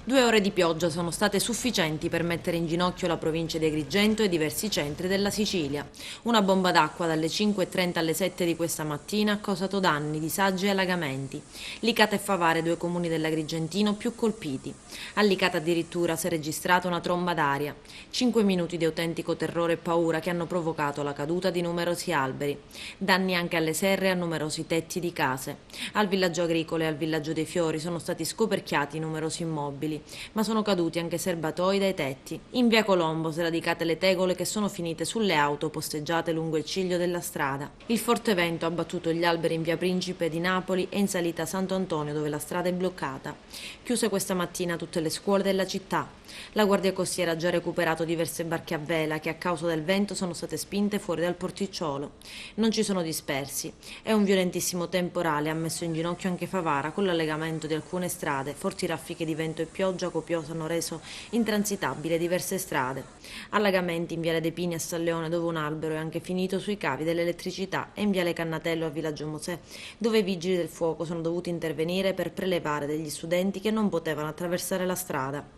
2 ore di pioggia sono state sufficienti per mettere in ginocchio la provincia di Agrigento e diversi centri della Sicilia. Una bomba d'acqua dalle 5:30 alle 7 di questa mattina ha causato danni, disagi e allagamenti. Licata e Favara, 2 comuni dell'Agrigentino più colpiti. A Licata addirittura si è registrata una tromba d'aria. 5 minuti di autentico terrore e paura che hanno provocato la caduta di numerosi alberi. Danni anche alle serre e a numerosi tetti di case. Al villaggio agricolo e al villaggio dei Fiori sono stati scoperchiati numerosi immobili, ma sono caduti anche serbatoi dai tetti. In via Colombo si radicate le tegole che sono finite sulle auto posteggiate lungo il ciglio della strada. Il forte vento ha abbattuto gli alberi in via Principe di Napoli e in salita a Santo Antonio, dove la strada è bloccata. Chiuse questa mattina tutte le scuole della città. La Guardia Costiera ha già recuperato diverse barche a vela che a causa del vento sono state spinte fuori dal porticciolo. Non ci sono dispersi. È un violentissimo temporale ha messo in ginocchio anche Favara con l'allegamento di alcune strade. Forti raffiche di vento e pioggia copiosa hanno reso intransitabile diverse strade. Allagamenti in viale dei Pini a San Leone, dove un albero è anche finito sui cavi dell'elettricità, e in viale Cannatello a Villaggio Mosè, dove i vigili del fuoco sono dovuti intervenire per prelevare degli studenti che non potevano attraversare la strada.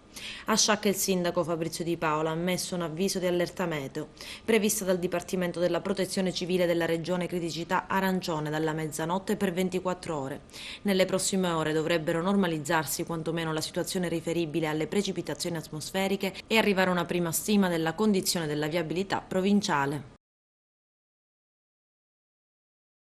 A Sciacca il sindaco Fabrizio Di Paola ha messo un avviso di allerta meteo, prevista dal Dipartimento della Protezione Civile della Regione criticità arancione dalla mezzanotte per 24 ore. Nelle prossime ore dovrebbero normalizzarsi quantomeno la situazione riferibile alle precipitazioni atmosferiche e arrivare a una prima stima della condizione della viabilità provinciale.